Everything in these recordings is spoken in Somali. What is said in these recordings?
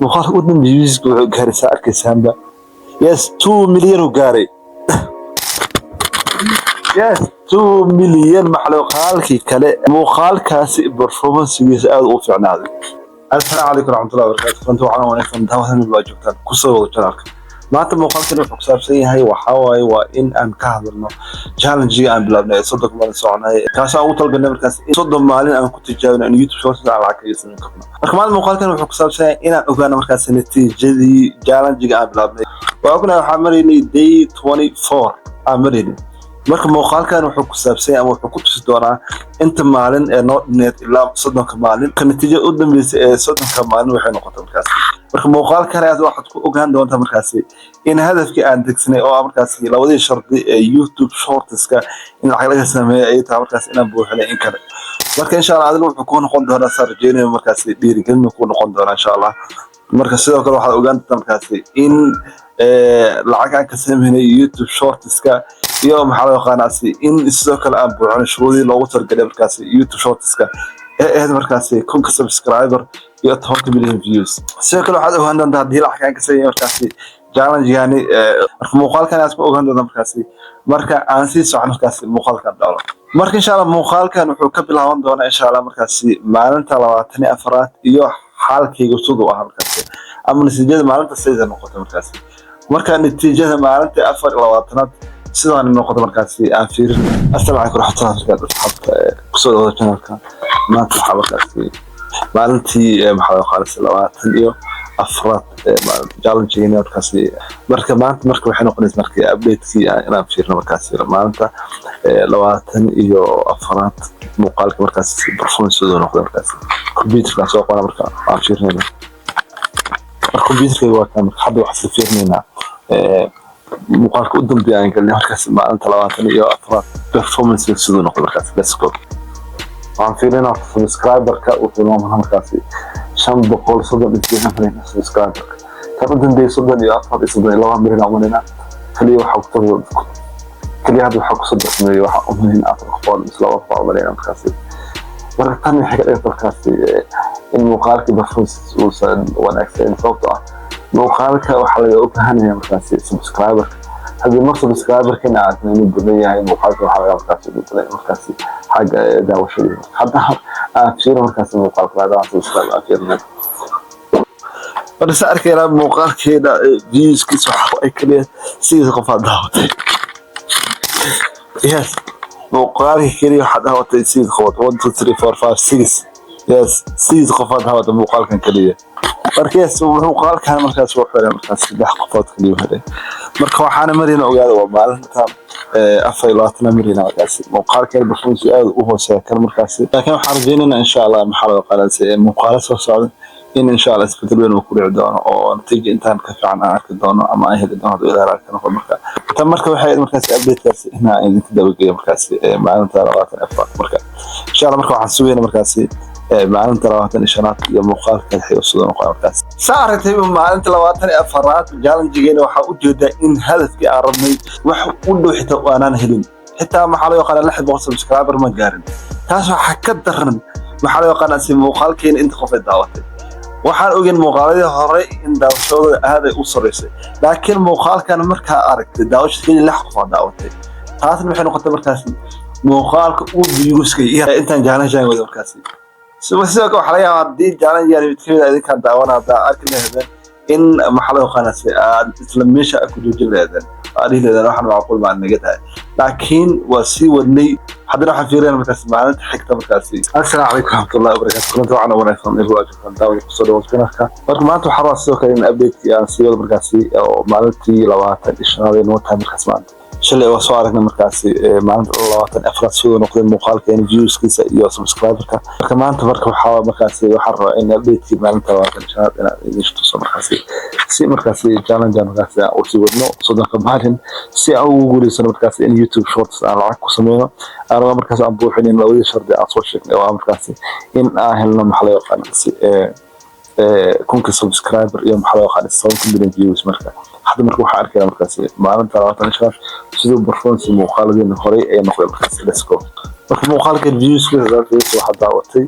muuqaalka u dambeeyay wuxuu gaaray arkaysaanba yes 2 milyan oo gaaray yes 2 milyan maxluuqaalkii kale muuqaalkaasi performance-giisa aad u fiicnaaday. Assalaamu calaykum warahmatullahi wabarakatuh. Runtii waxaan wanaagsan daawadan waa joogtaan ku soo wada channelka. maanta muuqaalkan wuxuu ku saabsan yahay waxa waaye waa in aan ka hadalno challenge aan bilaabnay 30 maalin soconay kaas aan ugu talagalnay markaas 30 maalin aan ku tijaabino in YouTube shorts aan lacag ka yeesan karno. marka maanta muuqaalkan wuxuu ku saabsan yahay in aan ogaano markaas natiijadii challenge aan bilaabnay. waa ognahay waxaan maraynay day 24 aan maraynay. marka muuqaalkan wuxuu ku saabsan yahay ama wuxuu ku tusi doonaa inta maalin ee noo dhineed ilaa 30 maalin ka natiijada u dambeysay ee 30 maalin waxay noqotay markaas. marka muuqaalkan aad waxaad ku ogaan doontaa markaas in hadafkii aan degsanay oo markaas labadii shardi ee YouTube shortska in lacag laga sameeyo ay tahay markaas inaan buuxinay in kale. marka insha Allah adil wuxuu ku noqon doonaa sarjeenay markaas dhiirigelin ku noqon doonaa insha Allah. marka sidoo kale waxaad ogaan doontaa markaas in lacag aan ka sameeynay YouTube shortska iyo maxaa loo qanaasi in sidoo kale aan buuxinay shuruudii loogu talagalay markaas YouTube shortska ee markaas kun subscriber iyo 10 million views. sidoo kale waxaad ogaan doontaa hadii lacag aan ka sameeyo markaas challenge yani marka muuqaalkan aad ku ogaan doontaa markaas marka aan sii socon markaas muuqaalkan dhaalo. marka insha Allah muuqaalkan wuxuu ka bilaaban doonaa insha Allah markaas maalinta 24 iyo xaalkayga sidoo ah markaas ama natiijada maalinta 6 noqotay markaas. marka natiijada maalinta 24 sidoo noqotay markaas aan fiirin. assalaamu calaykum warahmatullahi wabarakatuh. ku soo wada channelka maanta waxa markaas maalintii maxaa khaalis 20 iyo afraad challenge markaas. marka maanta waxay noqonaysaa markii update-kii inaan fiirno markaas maalinta 20 iyo afraad muuqaalka markaas performance soo noqday markaas computer soo qora marka aan fiirnayna computer waa kan hadda wax soo fiirnayna muuqaalka u dambeeyay aan galnay markaas maalinta 20 iyo afraad performance soo noqday markaas. let's go. waxaan fiirinaa subscriber-ka wuxuu noqon markaas 530 milyan subscriber kan u dambeeyay 34 milyan amanina kaliya waxa ku soo dhexmeeyay waxa u muhiim ah qof milyan markaas. marka tan waxay ka dhigtay markaas in muuqaalka performance uu san wanaagsan sababtoo ah muuqaalka waxa laga u baahan yahay markaas subscriber hadii mar subscriber-kana aad inuu badan yahay muuqaalka waxa laga markaas حاجة دعوة شديدة حتى أفشير مركز الموقع هذا أصلا أفشيرنا بس أرك إلى موقع كذا فيوز كيس وحوي كذا سيد قفا دعوة يس موقع كذا حد دعوة سيد قفا 1 2 3 4 5 6 يس سيد قفا دعوة موقع كان كذا مركز موقع كان مركز وحوي مركز دح قفات كذا هذا مركز وحنا مرينا وقاعد ومالنا afaylaatna marina markaas muuqaalka performance aad u hooseeya kan markaas laakiin waxaan rajaynaynaa insha Allah maxaa qalaas muuqaal soo socda in insha Allah isbedel weyn uu ku dhici doono oo natiijo intaan ka fiican aan arki doono ama ay heli doono ilaa kan marka waxay markaas update-kaas inaa idinka dabageeyo markaas maalinta 24 marka insha Allah marka waxaan sugeynaa markaas maalinta 25 iyo muuqaalka xiiso soo noqon markaas saartay maalinta 24 challenge-geena waxa u jeedaa in hadafkii aan rabnay wax u dhow xitaa aanan helin xitaa maxaa loo yaqaan 600 subscriber ma gaarin. taas waxa ka daran maxaa loo yaqaan si muuqaalkeena inta qof ay daawatay waxaan ogeyn muuqaaladii hore in daawashadooda aad ay u sareysay laakiin muuqaalkan marka aragtay daawashadii 6 qof daawatay taasna waxay noqotay markaas muuqaalka uu views-ka intaan challenge-aan wada markaas sidoo kale waxa laga yaabaa hadii challenge-aan mid kamid ah idinka daawanada arki lahaydeen in maxaa loo qanaas isla meesha ku joojin lahaydeen adileedan waxaan macquul ma naga tahay laakiin waa si wadnay haddana waxaan fiirinaa markaas maalinta xigta markaas. assalaamu calaykum warahmatullahi wabarakatuh. kulanti waxaan wanaagsan in waa jirtaan daawada ku soo dhawaadka marka maanta waxaan rabaa sidoo kale in update-kii aan sii wado markaas oo maalintii 25 noo tahay markaas maanta shalay waa soo aragnay markaas maalinta 24 soo noqday muuqaalkeena views-kiisa iyo subscriber-ka. marka maanta waxa markaas waxaan rabaa in update-kii maalinta 25 inaan idin tuso markaas si markaas challenge markaas oo si wadno 30 maalin si aan ugu guuleysano markaas in YouTube shorts aan lacag ku sameeyo aan markaas aan buuxinin labadii shardi aan soo sheegnay waa markaas in aan helno maxaa loo yaqaan kunka subscriber iyo maxaa loo yaqaan 10 million views. marka hadda marka waxa arkay markaas maalinta 25 sidoo performance muuqaaladii hore ay noqday markaas. let's go. marka muuqaalka views-ka waxa daawatay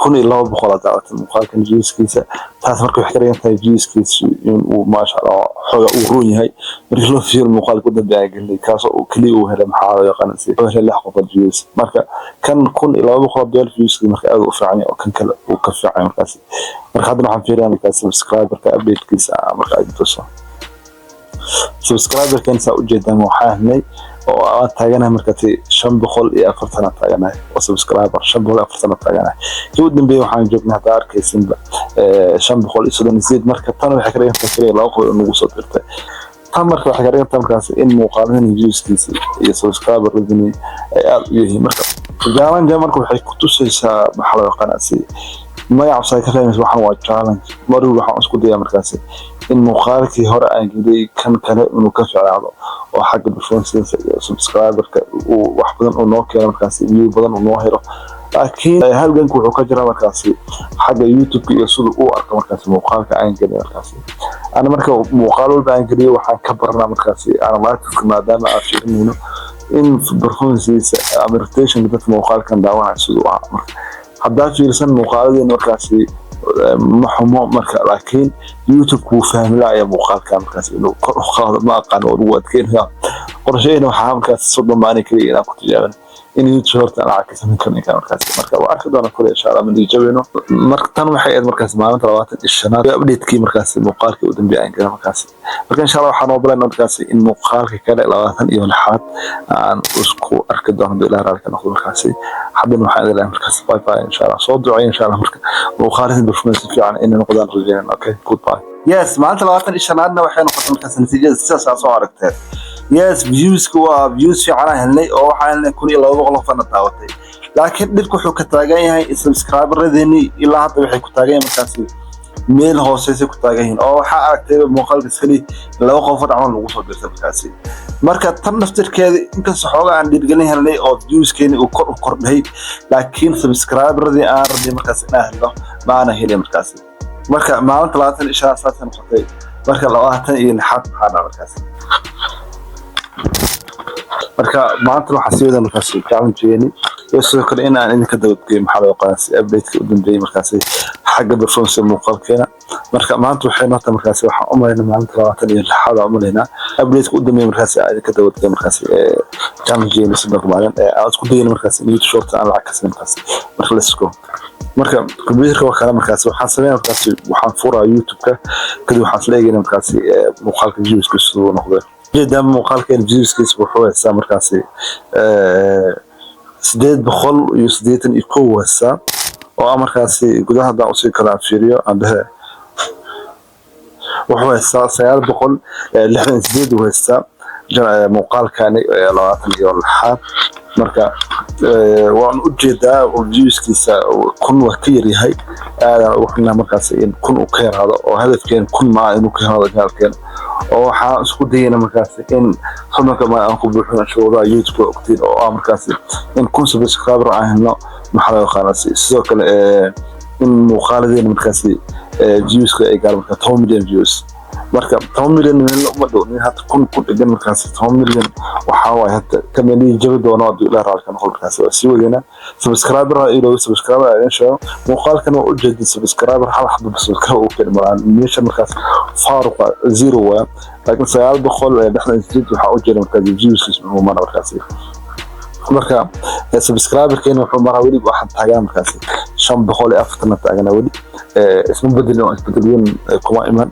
كون إلا بخلاص دعوت المقال كان جيس كيسة تعرف وحكرين تاي جيس كيس وما شاء الله حاجة وروني هاي مريلو في المقال كده بيعجل لي كاس وكلي وهذا محاولة يقنسي وهذا اللي حقق الجيس مركا كان كون إلا بخلاص ديال جيس مركا وفعني وكان كلا وكفي عن مركاسي مركا هذا نحن فيران مركا سبسكرايب مركا أبديت كيسة مركا أجلسه سبسكرايبر كان سأ جدا محاهني وتاجنا مركتي شن بخل إيه أفرتنا تاجنا وسبسكرايبر شن بخل أفرتنا تاجنا يود نبيه وحنا جبنا دار كيسين شن بخل إسودان نزيد مركتنا وحكرين تفكير لا أقول إنه وصلت إرتاح تمر حكرين تم كاس إن مقارنة يجوز كيسي سبسكرايبر بدني يهي مركب جالان جامركم حيكتوس إيسا محل قناسي ما يعصي كفاية مسبحان وجالان مروا وحنا أسكت يا مركاسي إن مقارنة هراء أنجلي كان كلام إنه كفي على هذا وحق بالفرنسي سبسكرايبر وحبنا ونوكي مركاسي فيو بدن ونوهره لكن هل جنك وحكجرا مركاسي حق يوتيوب يسود أو أرك مركاسي مقالة أنجلي مركاسي أنا مركب مقالة بأنجلي وحن كبرنا مركاسي أنا ما أتذكر ما دام أشير منه إن في برفرنسي أمريكتيشن بدت مقالة كان دعوة عن سوداء حدات في رسالة مقالة دي مركاسي محمو مركا لكن يوتيوب كو فاهم لا يا مقال كان مركاسي إنه قرخ ما قانون رواد كين قرشين وحام كاس صدق ماني كري أنا كنت جاهل إن يوتيوب أنا عكس من كم كان مركاسي مركا وأكيد أنا كل إن شاء الله من اللي جبينه مركتان وحيد مركاسي ما أنت رواتب الشنات أبديت كي مركاسي مقال كي ودم بيعين كذا مركاسي مركا إن شاء الله حنوبلا مركاسي إن مقال كي كذا لواتن يوم الحاد عن أسكو أركض أنا بإله رالك نأخذ مركاسي حد من وحيد الله مركاسي باي باي إن شاء الله صوت دعي إن شاء الله مركا مقال برفمنس في عن إن نقدر رجعنا أوكي جود باي يس ما أنت لواتن الشناتنا وحين نقطة مركاسي نتيجة ساسا صارك تاني يس فيوز كوا فيوز في عنا هنلي أو حالنا كوني الله بغلق فنا تعوتي لكن دلكو حو كتاجين هاي سبسكرايبر ذيني إلا حتى بحي كتاجين مركاسي ميل هوسيسي كتاجين أو حق أكتب مقال بسخلي لو خوفت عمل وصل مركاسي مركا تم نفتر كذا يمكن صحوة عن دلجني هنلي أو فيوز كيني وكر هاي لكن سبسكرايبر ذي ردي مركاسي نهله معنا هي مركاسي مركا ما أنت لا تنشأ أساسا نقطي مركا لو أهتن إلى حد هذا مركاسي marka maanta waxa sii wada markaas challenge-yeeni iyo sidoo kale in aan idinka dabadgeeyo maxaa loo qaadanay update-ka u dambeeyay markaas xagga performance muuqaalkeena marka maanta waxay noqotay markaas waxa u maleynaa maalinta 26 u maleynaa update-ka u dambeeyay markaas idinka dabadgeeyo markaas challenge-yeeni sidoo kale aan isku dayno markaas YouTube short aan lacag ka sameeyo marka let's go marka computerka waxa kale markaas waxaan sameeyaa markaas waxaan furaa YouTube-ka kadib waxaan isleeyahay markaas muuqaalka views-ka soo noqday جدا مقال كان فيوز كيس وحوه السا مركاسي سديد بخل يسديتن يكوه السا ومركاسي قدها دا أصير كلام فيريو عندها وحوه السا سيار بخل لحن سديد وهو السا مقال كان لواتن يور الحاد مركا وان أجدا وفيوز كيس كن وكيري هاي وحنا مركاسي إن كن وكير هذا وهدف كان كن مع إنه كير هذا قال كان oo waxa isku dayayna markaas in xubnaha ma aan ku buuxino shaqada YouTube waqtiga oo markaas in kun subscriber ahna maxaa qanasi sidoo kale in muuqaaladeen markaas views ka ay gaar marka 10 million views marka 10 million ma doon hada kun dhigan markaas 10 million waxa way hada kamani jabi doono ila raalkan markaas si wadina subscriber ilo subscriber insha muuqaalkan oo ujeedin subscriber hal xabba subscriber oo kale maraan meesha markaas faaruq zero waa laakiin sayaal boqol dhaxna isjid waxa u jeedo markaas views oo mana markaas marka subscriber keena wuxuu maraa wali waxaan taagan markaas 540 taagana wali isma beddelin kuma iman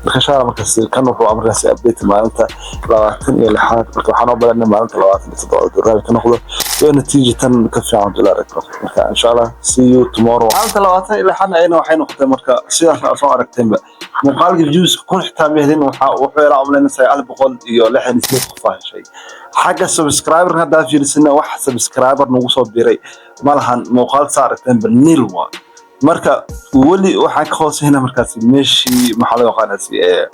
marka shaara markaas kan wuxuu markaas update maalinta 26 marka waxaan u balanay maalinta 27 dollar ka noqdo iyo natiijatan ka fiican dollar marka insha Allah see you tomorrow maalinta 26 ayna waxay noqotay marka sidaas aan soo aragtayba muuqaalka views kun xitaa meehdin waxa uu xeeraa umleena 900 iyo 68 qof shay حاجة سبسكرايبر هذا في السنة واحد سبسكرايبر نوصل بري مالهن مقال صارت بالنيلوا مركا ولي وحاك خاص هنا مركز ماشي محل وقناتي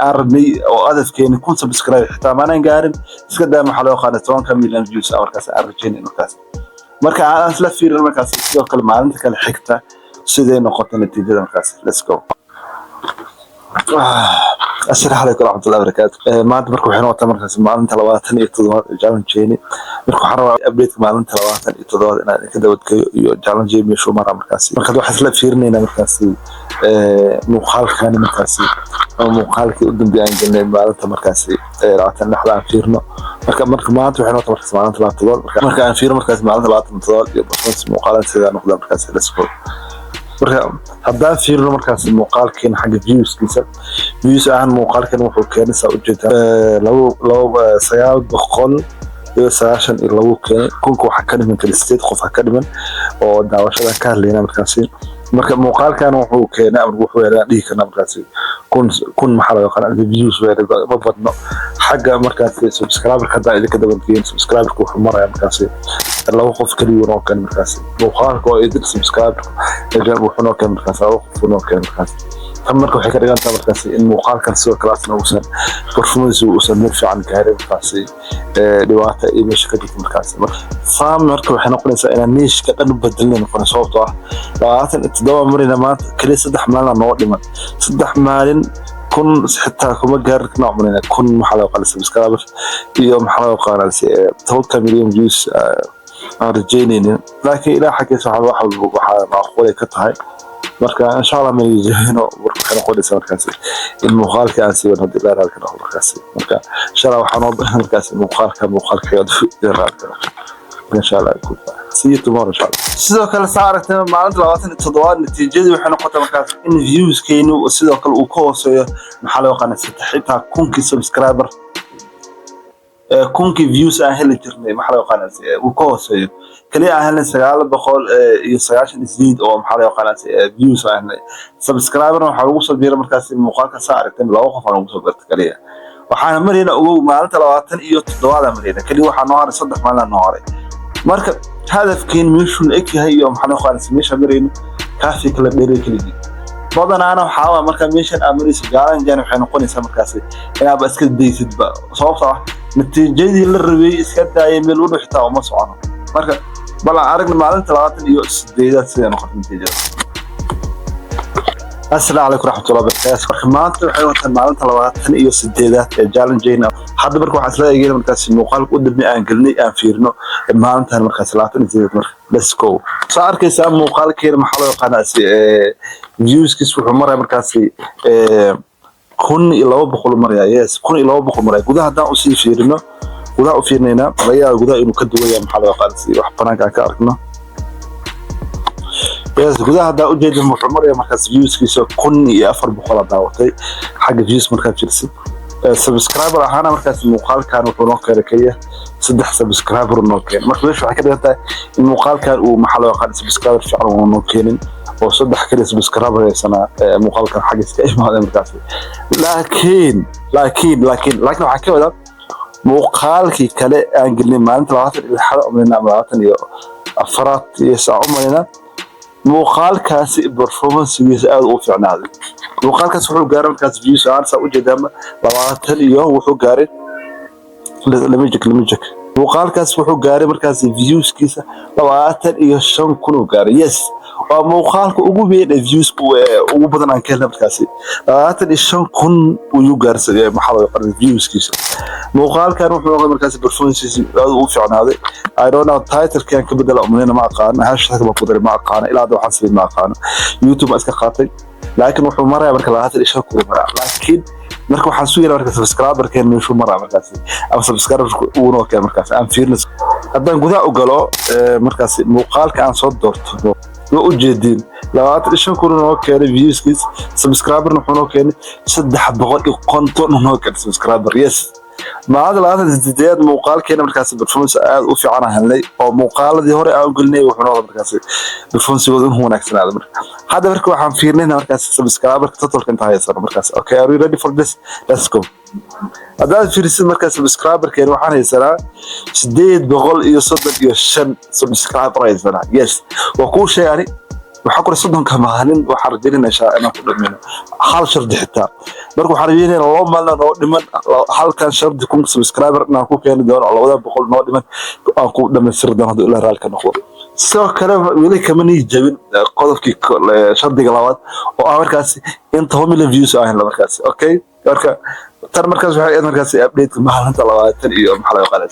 أرمي أو هدف كين يكون سبسكرايب حتى ما نقارن سكده محل وقناتي وان كميلان فيوز أو مركز أرجين مركز مركا أنا أسلف في المركز يو كل ما عندك الحكتة سيدي نقطة نتيجة مركز let's go السلام عليكم ورحمة الله وبركاته. ما أنت مركو حين مركز معلن تلواتن يتضاد جالن جيني مركو حروا أبديت معلن تلواتن يتضاد أنا كده ودك جالن جيني شو مرة مركزي مركز واحد سلب فيرني أنا مركزي مخالف خاني مركزي أو مخالف قدام بيان جنة معلن مركزي راتن نحلا فيرنا مركز ما أنت حين مركز معلن تلواتن مركز فير مركز معلن تلواتن يتضاد يبقى مقالة سيدا نقدر مركزي لسكول haddaan fiirino markaas muuqaalkeena xagga viewskiisa views ahaan muuqaalkeena wuxuu keenaysaa ujeedaa 992 keenay kunka waxa ka dhiman kala 8 qof ka dhiman oo daawashada ka hadlayna markaasi marka muuqaalkan wuxuu keenay ama wuxuu yeelaa dhigi karna markaasi kun maxaa laga qanacay views weerada ma badno xagga markaasi subscriber ka daa idinka dabalkeen subscriber ku wuxuu maraya markaasi laba qof kaliya oo kan markaasi muuqaalka oo idin subscriber ee wuxuu noo keenay markaasi laba qof noo keenay markaasi tan marka waxay ka dhigantaa markaasi in muuqaalkan sidoo kale asna uusan performance uusan meel fiican gaarin markaasi dhibaato iyo meesha ka jirta markaasi faam marka waxay noqonaysaa inaan niishka dhan bedelnay noqon sababtoo ah 27 marina maanta kaliya 3 maalin noo dhiman 3 maalin kun xitaa kuma gaar nooc marina kun maxaa loo qalay subscriber iyo maxaa loo qalay 10 milyan views aan rajaynaynin laakiin ilaa xaqiiqo waxa macquul ka tahay marka insha Allah ma yijino waxaan qodaysaa markaas in muuqaalka aan sii wado ilaa halka noqdo markaas marka insha Allah waxaan u baahan markaas muuqaalka insha Allah see you tomorrow insha Allah sidoo kale saaragtay maalinta 27 natiijadii waxay noqotay markaas in views keenu sidoo kale uu ka hooseeyo maxaa loo qanacsan xitaa kunkii subscriber كونكي فيوز أهل الجرني محل قناة وكوسي كلي أهل السجال بقول يسجاشن زيد أو محل قناة فيوز أهل سبسكرايبر وحروس البير مركز المقال كسائر تم لو خفنا وصلت كليه وحنا مرينا أو مالت لواتن دوالة مرينا كلي وحنا نهار صدق مالنا نهاري مركب هدف كين ميشون إكي هي يوم حنا قناة ميشا مرينا كافي كلا بيري كلي بدنا أنا وحاول مركب ميشن أمري سجارن جانب حنا قناة سمركزي أنا بس كده ديسد بقى صوب نتيجتي للربي إسكتها يميل ونحتاج وما سوانه مركب بلا عارقنا معلن 38 سنة ناخذ نتيجة. السلام عليكم ورحمة الله وبركاته. مركب ما أنت معلن 38 جالن جينا حد بركو حسلا يجينا مركز المقال قدامي أنقلني أنفيرنو ما أنت مركز 38 مركب let's go. صار كيس مقال كير محل قناة فيوز كيس في عمره مركز kun iyo 200 maraya yes kun iyo 200 maraya gudaha hadaan u sii fiirino gudaha u fiirnayna laga gudaha inuu ka duwaya maxaa laga qaadsi wax banaanka ka arkno yes gudaha hadaan u jeedin wuxuu maraya markaas viewskiisa kun iyo 400 daawatay xagga views markaa jirsi subscriber ahana markaas muuqaalkan wuxuu noo keenay 3 subscriber noo keenay marka meesha waxa ka dhigata in muuqaalkan uu maxaa laga qaadsi subscriber fiican uu noo keenin oo 3 kaliya subscriber aysan muuqaalkan xagiska imaadeen markaas laakiin waxa ka wada muuqaalkii kale aan gelin maalinta 20 iyo 4 saac umarina muuqaalkaasi performance-giisa aad u fiicnaaday muuqaalkaas wuxuu gaaray markaas views aan saa u jeedama 20 iyo wuxuu gaaray lamajik muuqaalkaas wuxuu gaaray markaas viewskiisa 25 kun uu gaaray yes waa muuqaalka ugu weyn ee views ugu badan aan ka helnay markaasi 25 kun uu gaarsaday maxaa loo qaaday viewskiisa muuqaalkan wuxuu noqday markaasi performance aad u fiicnaaday I don't know title kan ka bedela umaleena ma aqaan hashtag ma qodar ma aqaan ilaa hadda waxaan sameeyay ma aqaan YouTube iska qaatay laakiin wuxuu maraa marka 25 kun maraa laakiin marka waxaan soo yeelay marka subscriber keen meeshu maraa markaasi ama subscriber uu noo keenay markaasi aan fiirnay haddaan gudaha u galo markaasi muuqaalka aan soo doorto وأجدين لو أتريشون كونوا كانوا فيوز كيس سبسكرايبر نحنو كان 300 قنطون نحنو كان سبسكرايبر يس ما هذا الآن الزديات مقال كنا مركز بالفونس وفي عنا هنلي أو مقال ذي هوري أو قلنا وحنا مركز بالفونس يقولون هو نكسر هذا مركز وحن فيرنا مركز سبسكرايبر تطول كنت هاي صار مركز أوكي are you ready for this let's go هذا في رسالة مركز سبسكرايبر كان وحنا يسرع شديد بقول يصدق يشن سبسكرايبر يسرع يس وكل شيء يعني وحكر صدهم كمالين وحرجين إن شاء الله كل منه حال شرد حتى بركو حرجين الله ما لنا نودمن حال كان شرد يكون سبسكرايبر ناكو كان دور على وده بقول نودمن أكو دم السر ده هذا إلى رال كان أخوه سو كلام ولي كمان يجيبين قدر كي شرد جلوات وأمريكاسي أنت هم اللي فيوس أهل أمريكاسي أوكي marka tan markaas waxay aad markaas update maalinta 20 iyo maxaa laga qaaday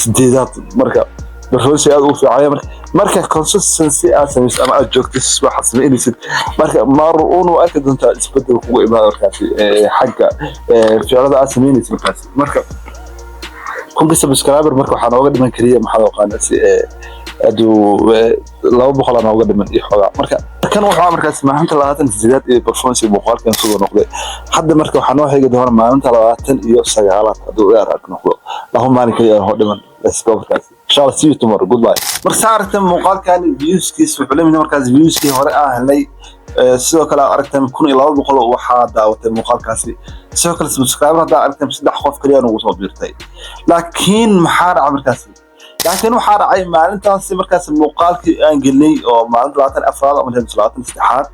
sideedaad marka برفونسي aad u fiican marka consistency aad samayso ama aad joogto waxa sameynaysid marka mar uu arki doonta isbedel kugu imaado markaasi xagga ficilada aad sameynaysid marka kunka subscriber marka waxaan uga dhiman kariya maxaa loo qaanasi aduu 200 aan uga dhiman iyo xogaa marka kan waxa markaas maalinta 28 ee performance muuqaalkan soo noqday hadda marka waxaan noo xigi doonaa maalinta 29 haduu arag noqdo lahum maalin kaliya oo dhiman let's go markaas inshallah see you tomorrow goodbye marka saarta muuqaalkan viewskiis wuxuu leeyahay markaas viewskii hore aan helay sidoo kale aragtay 1200 waxa daawatay muuqaalkaasi sidoo kale subscriber hadda aragtay 3 qof kaliya ugu soo biirtay laakiin maxaa dhacay markaas laakiin waxa dhacay maalintaas markaas muuqaalkii aan gelnay oo maalinta 24 ama 23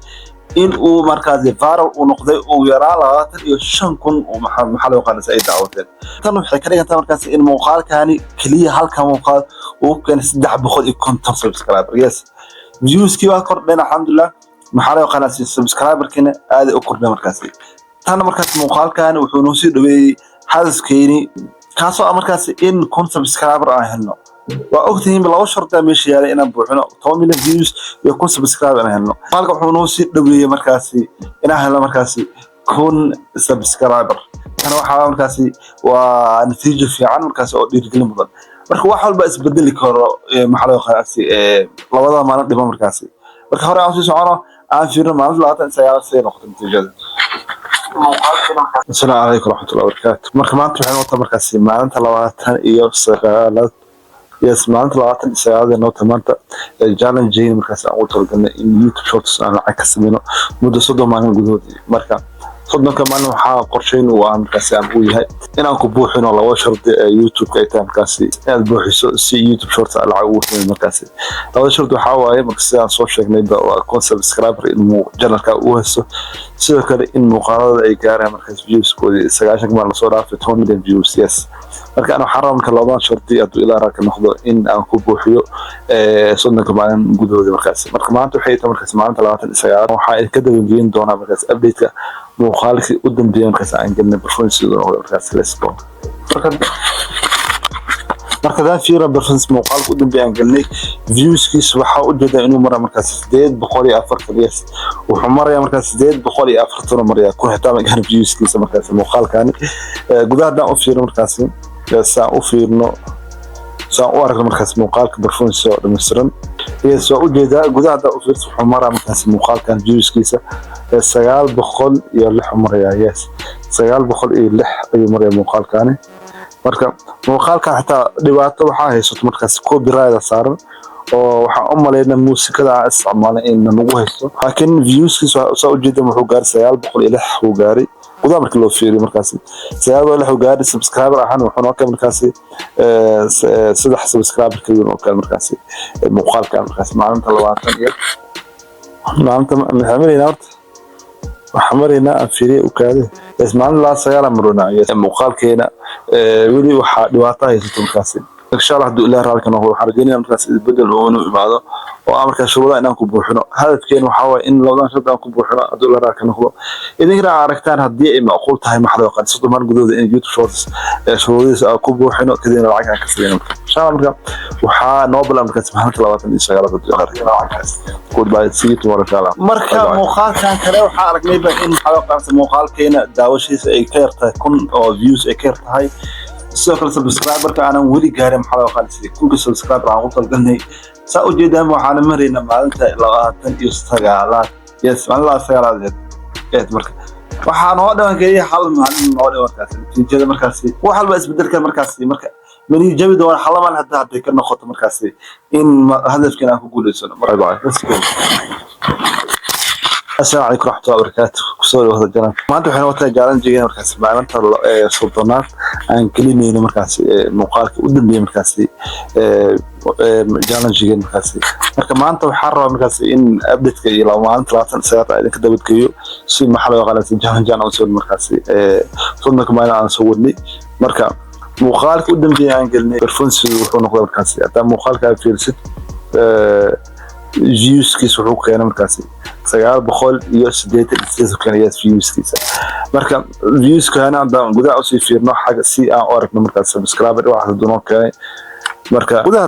in uu markaas viral uu noqday oo yaraa 25,000 oo maxaa loo qaaday ay daawateen tan waxay ka dhigantaa markaas in muuqaalkani kaliya halka muuqaal uu keen 350 subscriber yes viewskii waa kordhay alxamdulillah maxaa loo qaaday subscriberkina aad u kordhay markaas tan markaas muuqaalkani wuxuu noo sii dhaweeyay hadafkeeni kaasoo markaas in 1 subscriber aan helno وأكتهم لو شرط مش يعني أنا بروحنا تومي الفيوز يكون سبسكرايب أنا هلنا قالك حنوسي دوية مركزي أنا هلا مركزي كون سبسكرايبر أنا واحد مركزي ونتيجة في عن مركزي أو دير كلمة بدل مركز واحد بس بدل لي كرة محل خاصي لو هذا ما نقدر مركزي مركز هراء عاوز سعره عن فينا ما نزل عطن سيارة سير نقطة نتيجة السلام عليكم ورحمة الله وبركاته مركز ما أنتم حين وقت مركزي ما أنت لو عطن إياه سيارات yes maanta 29 noota maanta challenge markaas aan u talagalnay in YouTube shorts aan lacag ka sameeyno muddo 30 maalin gudahood marka 30 maalin waxa qorsheyn uu aan markaas aan u yahay inaan ku buuxino laba shardi YouTube ka inta markaas aad buuxiso si YouTube shorts aan lacag ugu sameeyo markaas laba shardi waxa waaye markaas aan soo sheegnay waa concept subscriber in channelka uu haysto sidoo kale in muuqaalada ay gaaraan markaas views-koodii 90 maalin soo dhaafay 10 million views yes marka ana xaramka labaan sharti adu ila raaka noqdo in aan ku buuxiyo sodonka maalin gudahooda marka maanta waxay tahay markaas maalinta 29 waxa ay ka dabageyn doonaa markaas update-ka muuqaalkii u dambeeyay markaas aan galnay performance markaas let's go marka da fiira performance muuqaalka u dambeeyay aan galnay viewskiis waxa u jeedaa inuu maraa markaas 840 yes wuxuu marayaa markaas 840 marayaa ku xitaa ma gaar viewskiis markaas muuqaalkani gudaha daan u fiiro markaas saan u fiirno saan u aragno markaas muuqaalka performance oo dhameystiran iyo soo u jeedaa gudaha da u fiirso wuxuu maraa markaas muuqaalkan viewskiisa 906 maraya yes 906 ayuu maraya muuqaalkani marka muuqaalkan xitaa dhibaato waxa haysto markaas copyright saaran oo waxa u maleynaa muusikada aan isticmaalay in nagu haysto laakiin viewskiisa soo u jeedaa wuxuu gaar 906 uu gaaray gudaha markii loo fiiriyo markaas 906 gaari subscriber ahaan wuxuu noo keenay markaas 3 subscriber kaliya oo kale markaas muuqaalkan markaas maalinta 20 iyo maalinta maxameeyna waxamarina aan fiiriyo u kaade ismaan la sayara maruna muuqaalkeena wili waxa dhibaato haysto markaas insha Allah haduu ilaahay raalka noqdo waxa rajaynaa markaas isbedel oo inuu imaado oo amarka shuruudaha inaan ku buuxino hadafkeen waxa waa in labadan shaqo aan ku buuxino haduu ilaahay raalka noqdo idinka aragtaan hadii ay macquul tahay maxaa qad 30 maalin gudahooda in YouTube shorts shuruudihiisa aan ku buuxino kadibna lacag aan ka sameeyno insha Allah marka waxa noo bilaab markaas maalinta 29 goodbye see you tomorrow marka muuqaalkan kale waxa aragnay in xalaqaas muuqaalkeena daawashiisa ay ka yartahay 1000 oo views ay ka yartahay sidoo kale subscriber-ka aan wali gaarin maxaa loo qaaday kunka subscriber aan u talgalnay saa u jeedaan waxaan marayna maalinta 29 yes maalinta 29 marka waxaan oo dhan geeyay hal maalin oo dhan markaas natiijada markaas wax walba isbedelka markaas marka mani jawi doon xalaman hadda ka noqoto markaas in hadafkana aan ku guuleysano bye bye السلام عليكم ورحمة الله وبركاته كسول وهذا الجنان ما أنتم حين وقتها جالن جينا مركز مع أنت السلطنات عن كلمة مركز مقالك قدام بيه مركز جالن جينا مركز ما أنتم حرة مركز إن أبدت كي لو ما أنت راتن سيارة إذا كده بتكيو سي محل وغلط جالن وسول مركز صدنا كمان عن سولني مركز مقالك قدام بيه عن كلمة برفونس وحنا مركز أنت مقالك في الست فيوز كيس وحوك أنا مركز sagaal boqol iyo siddeetan kan yes viewskiisa. Marka viewskana hadaan gudaha usii fiirno xagga si aan u aragno markaas subscriber waxa doonoo keenay. marka gudaha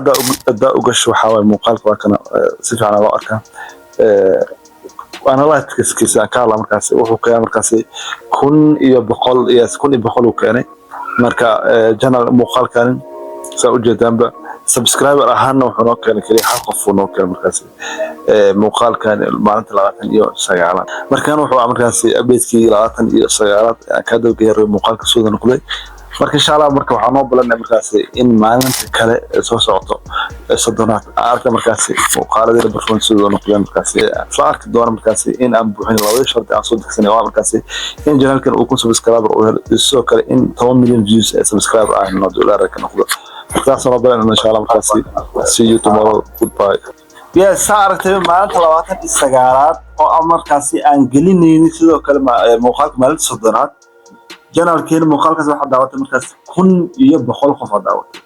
hadda u gasho waxa way muuqaalka waa kana si fiican loo arkaa analytics-kiisa kala markaas wuxuu keenay markaas 1100 yes 1100 uu keenay. marka channel muuqaalkan saa u jeedaanba subscriber ahaana wuxuu noo keenay kaliya hal qof uu noo keenay markaas muuqaalkan maalinta 29 markaan wuxuu markaas update-kii 29 ka dawgeeray muuqaalka soo noqday. marka insha Allah marka waxaan noo balanay markaas in maalinta kale soo socoto sodonaad arka markaas muuqaalada performance soo noqday markaas faarka doona markaas in aan buuxin labada sharti aan soo degsanay waa markaas in channelkan uu ku subscriber oo soo kale in 10 million views subscriber ah no dollar ka noqdo. markaas noo balanay insha Allah markaas see you tomorrow, goodbye. yes aragtay maalinta 29aad oo markaas aan gelinayni sidoo kale muuqaalka maalinta sodonaad channelkeena muuqaalkaas waxa daawatay markaas 1100 qof daawatay.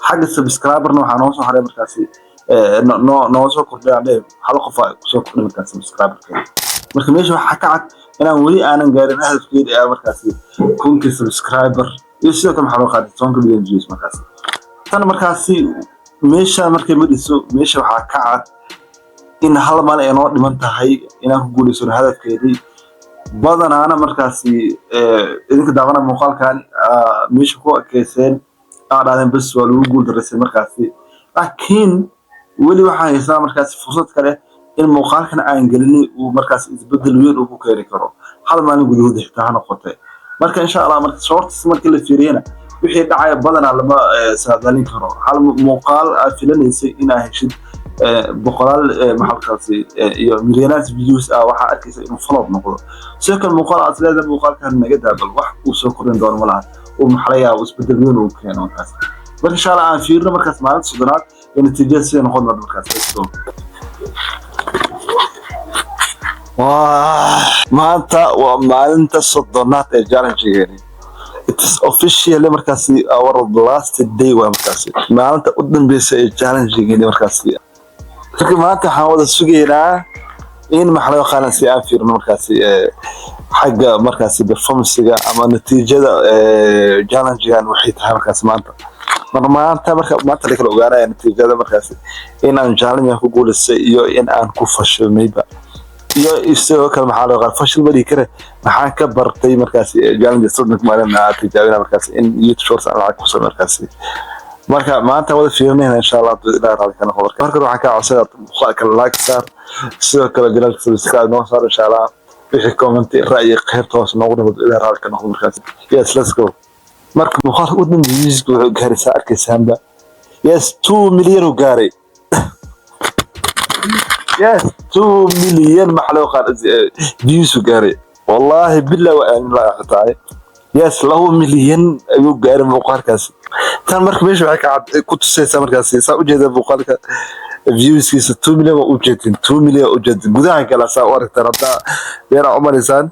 xagga subscriberna waxa noo soo haray markaas noo soo kordhay hal qof soo kordhay markaas subscriberkeena. marka meesha waxa ka cad inaan wali aanan gaarin hadafkeeda ee markaas 1000 subscriber iyo sidoo kale waxa loo qaaday 10 million views markaas. tan markaas meesha markay madiso meesha waxa ka cad in hal maal ay noo dhiman tahay inaan ku guuleyso hadafkeedii badanaana markaas idinka daawada muuqaalkan meesha ku akeyseen aadaan bas waa lagu guul dareysay markaas. laakiin wali waxa haysaa markaas fursad kale in muuqaalkan aan gelinay uu markaas isbedel weyn uu ku keeni karo hal maalin gudahood xitaa noqotay. marka insha Allah marka shorts markii la fiiriyana wixii dhacay badanaa lama saadaalin karo. hal muuqaal aad filaneysay in aad heshid boqolaal maxalkaasi iyo milyonaas views waxa arkaysa inuu follow noqdo. sidoo kale muuqaal aad leedahay muuqaalkan naga daabal wax uu soo korin doono malaha oo maxalaya isbedel weyn uu keeno markaas. marka insha Allah aan fiirno markaas maalinta sodonaad in natiijada sida noqon doonto markaas. maanta waa maalinta sodonaad ee challenge-geena. it is officially markaas our last day waa markaas maalinta u dambeysay ee challenge-geena markaas. marka maanta waxaan wada sugaynaa in maxallo qaalan si aan fiirno markaas xagga markaas performance-ga ama natiijada challenge-gan waxay tahay markaas maanta. maanta la kala ogaanaya natiijada markaas in aan challenge ku guuleystay iyo in aan ku fashilmayba iyo isoo kale maxaa loo qaaday fashil bari kare maxaan ka bartay markaas challenge saddex maalin aan tijaabina markaas in YouTube shorts aan lacag ku soo markaas. marka maanta wada fiirnayna insha Allah ilaa raad kana marka waxaan ka codsadaa muuqaalka like saar sidoo kale channelka subscribe noo saar insha Allah wixii comment ra'yi qeybtoos noogu dhigto ilaa raad kana markaas. yes let's go. marka muuqaalka u dambeeyay wuxuu gaaray arkaysaanba yes 2 million uu gaaray. yes 2 million maxallo qaad views uu gaaray wallahi billahi wa aan la xataay. yes 2 million ayuu gaaray muuqaalkaas. tan marka meesha waxa ka cad ku tusaysa markaas saa u jeeda muuqaalka viewskiisa 2 million u jeedin 2 million u jeedin gudaha kala saa u aragtaa hadda beera umarisan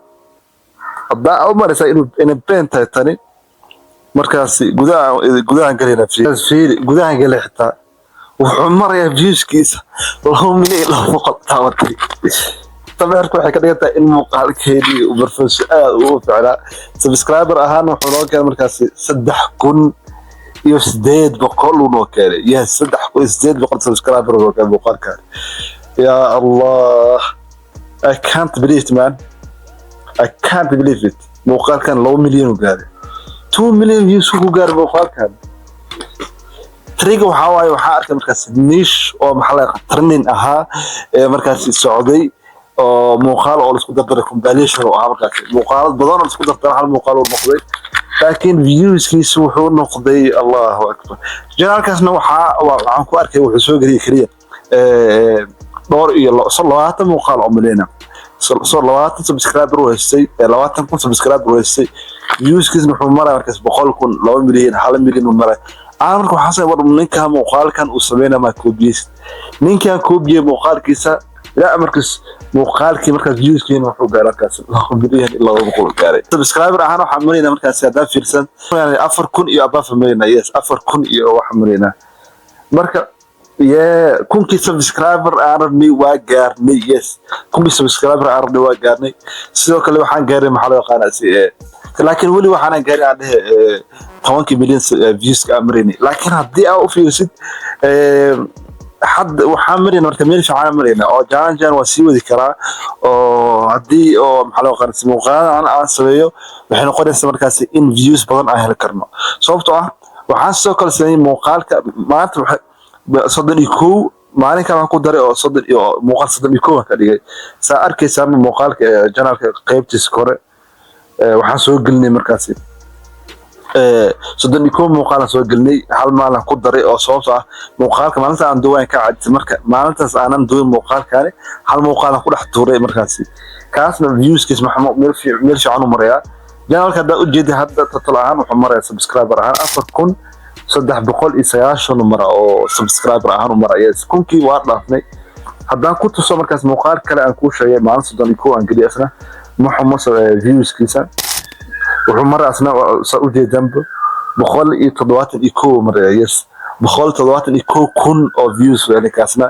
inuu beenta tani markaas gudaha galina fiiri gudaha galay xitaa wuxuu marayaa viewskiisa 2 million la boqol taawatay. tabeerku waxay ka dhigantaa in muuqaalkeedii uu performance aad u fiicnaa. subscriber ahaan wuxuu noo keenay markaas 3000 iyo 800 uu noo keenay. yes 3800 subscriber uu keenay muuqaalkan. ya Allah I can't believe it man, I can't believe it. muuqaalkan 2 million uu gaaray 2 million views uu gaaray muuqaalkan. triga waxa arkay markaas niche oo maxalay trending ahaa ee markaas socday oo muuqaal oo isku dardaray compilation oo markaas muuqaal badan oo isku dardaray hal muuqaal oo noqday. laakiin viewskiisu wuxuu noqday Allahu akbar. channelkaasna waxaan ku arkay wuxuu soo galiyay kaliya dhowr iyo 20 muuqaal oo milyan 20 subscriber oo haystay 20 subscriber oo haystay viewskiisna wuxuu maray markaas 100,000 2 milyan 1 milyan uu maray. marka waxaan soo wadaa ninka muuqaalkan uu sameeyay ma koobiyay ninkan koobiyay muuqaalkiisa ila markaas muuqaalkii markaas viewskiina wuxuu gaaray kaas 2 milyan ilaa 200 gaaray. subscriber ahaan waxa marayna markaas hadaa fiirsan 4000 iyo above marayna. yes 4000 iyo waxa marayna. marka يا كونكي سبسكرايبر أرني وقارني يس كونكي سبسكرايبر أرني وقارني سيدو كله وحان قاري محلو قناتي لكن ولي وحنا قاري عليه 10 مليون فيوز كامريني لكن هدي او فيوسد حد وحامرين marka meel fiican marina oo jaan waa sii wadi karaa oo hadii oo maxaa loo qarsi muuqaal aan sameeyo waxay noqonaysaa markaas in views badan aan heli karno sababtoo ah waxaan soo kala sameeyay muuqaalka maanta waxa 31 maalinka waxaan ku daray oo 30 iyo muuqaal 31 ka dhigay saa arkaysaa muuqaalka janaalka qaybtiisa kore waxaan soo gelinay markaas soddon iyo muuqaal soo galnay hal maalin ku daray oo sababtoo ah muuqaalka maalinta aan duwaan ka cadis marka maalintaas aanan duwin muuqaalkaani hal muuqaal ku dhex tuuray markaas kaasna viewskiis maxamed meel fiican u maraya janaalka hadda u jeeday hadda total ahaan wuxuu maraya subscriber ahaan 4390 mara oo subscriber ahaan u maraya kunkii waa dhaafnay haddaan ku tuso markaas muuqaal kale aan ku sheegay maalin 31 aan geliyay asna maxamed viewskiisa wuxuu mar asna u jeedanba 171 mar yes 171 oo views yani kaasna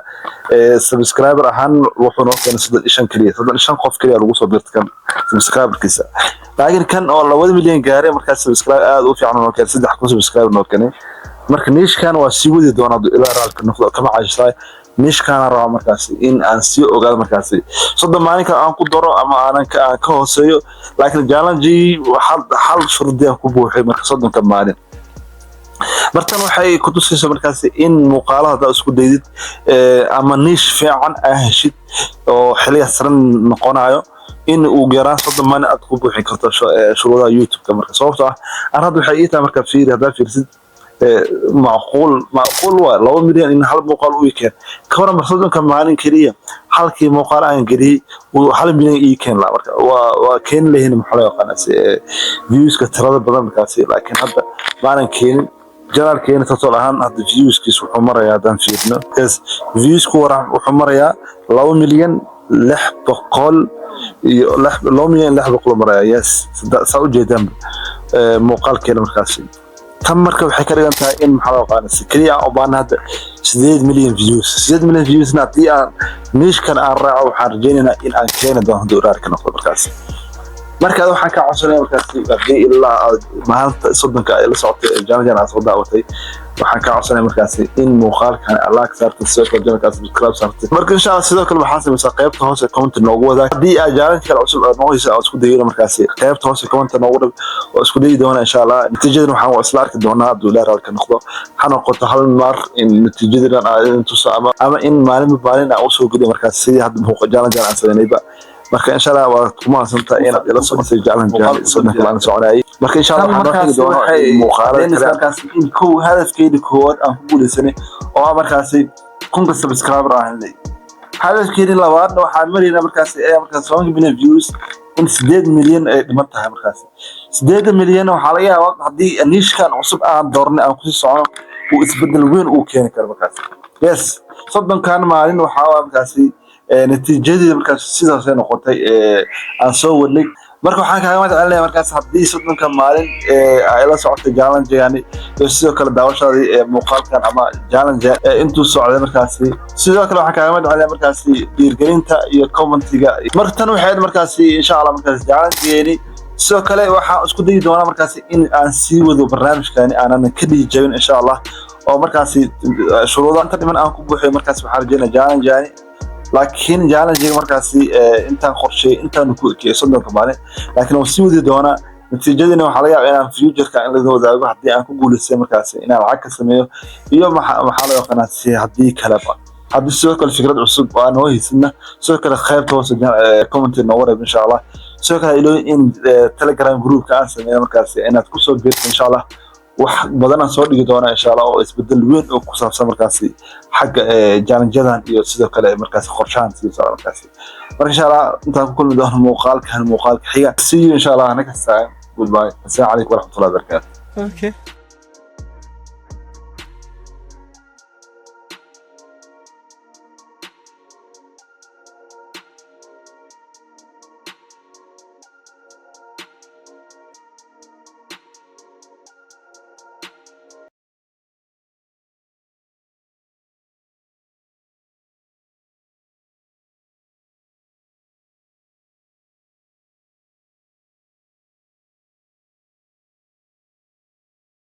subscriber ahaan wuxuu noo keenay 35 kaliya 35 qof kaliya lagu soo dirtay subscriberkiisa laakiin kan oo 2 milyan gaaray markaas subscriber aad u fiican oo keenay 3 subscriber noo keenay marka niishkan waa sii wadi doonaa ilaa raalka noqdo kama caajisay niishkan raaw markaas in aan sii ogaado markaas sodon maalinka aan ku daro ama aanan ka hooseeyo laakiin challenge hal shurdi aan ku buuxay marka sodonka maalin martan waxay ku tusaysaa markaas in muuqaalada isku daydid ama niish fiican ah heshid oo xiliya saran noqonayo in uu garaan sodon maalin aad ku buuxin karto shuruudaha YouTube-ka marka sababtoo ah arad waxay ii tahay marka fiiri hadaa fiirsid معقول لو مليون إن هل مقال ويكن كورا مقصودهم كمالين كريه هل كي مقال عن كريه وهل مليون يكن لا وكان له هنا محلو قناة فيوز كتراد بدن كاسي لكن هذا مالين كين جلال كين تطلعان هذا فيوز كيس وحمر يا دان فينا كيس فيوز كورا وحمر يا لو مليون لح بقول لو مليون لح بقول مرة يس سأوجي دم مقال كين مركاسي تمرك waxay ka dhigan tahay in maxaa qaanaysa kaliya oo baan hada 8 milyan views naati aan niishkan aan raaco waxaan rajaynaynaa in aan keeno doono dooraarka noqdo markaas marka waxaan ka codsanay markaas ilaa maalinta sodonka ay la socotay jaamacada aan soo daawatay waxaan ka codsanay markaas in muuqaalkan Allah ka saarto soo kordhinka subscribe saarto marka insha Allah sidoo kale waxaan sameeyay qaybta hoose comment noogu wadaag hadii aad jaalanka kale cusub aad nooysa aad isku daydo markaas qaybta hoose comment noogu dhig oo isku day doona insha Allah natiijada waxaan isla arki doonaa doolar halka noqdo waxaan qoto hal mar in natiijada aan intu ama in maalin aan soo gudo markaas sidii hadda muuqaal jaalanka aan sameeynayba marka insha Allah waa kuma santa in aad ila soo disay jaalanka sodonka aan soconay marka insha Allah waxaan noqon doonaa muuqaalada kaas in koo hadafkeeda kood aan ku guuleysanay oo markaas kunka subscriber aan leeyahay hadafkeeda labaad waxaan marina markaas 7 milyan views in 8 milyan ay dhiman tahay markaas 8 milyan waxa laga yaabaa hadii niishkan cusub aan doornay aan ku socono uu isbedel weyn uu keeni karo markaas yes sodonkan maalin waxa markaas natiijadii markaas sidaas ay noqotay aan soo wadnay marka waxaan kaaga madcelinaya markaas hadii sodonka maalin ay la socotay challenge yani sidoo kale daawashadii muuqaalkan ama challenge intuu socday markaas sidoo kale waxaan kaaga madcelinaya markaas dhiirgelinta iyo commentiga markan waxay markaas insha Allah markaas challenge sidoo kale waxaan isku dayi doonaa markaas in aan sii wado barnaamijkani aanan ka dhijabin insha Allah oo markaas shuruudaha inta dhiman aan ku buuxiyo markaas waxaan rajaynayaa challenge yani laakiin challenge markaas intaan qorshay intaan ku ekeey sodonka maalin laakiin oo sii wadi doona natiijadina waxa laga yaabaa inaan future-ka in la wadaago hadii aan ku guuleystay markaas inaan lacag ka sameeyo iyo maxaa loo qanaacay hadii kale hadii sidoo kale fikrad cusub aan oo hiisna sidoo kale qaybta hoose comment noogu reeb insha Allah sidoo kale ilo in Telegram group ka aan sameeyo markaas inaad ku soo biirto insha Allah wax badan aan soo dhigi doona insha Allah oo isbedel weyn oo ku saabsan markaas xagga challenge-yadan iyo sidoo kale markaas qorshahan sidoo markaas marka insha Allah intaan ku kulmi doono muuqaalka xiga see you insha Allah next time goodbye assalamu alaykum wa rahmatullahi wa barakatuh okay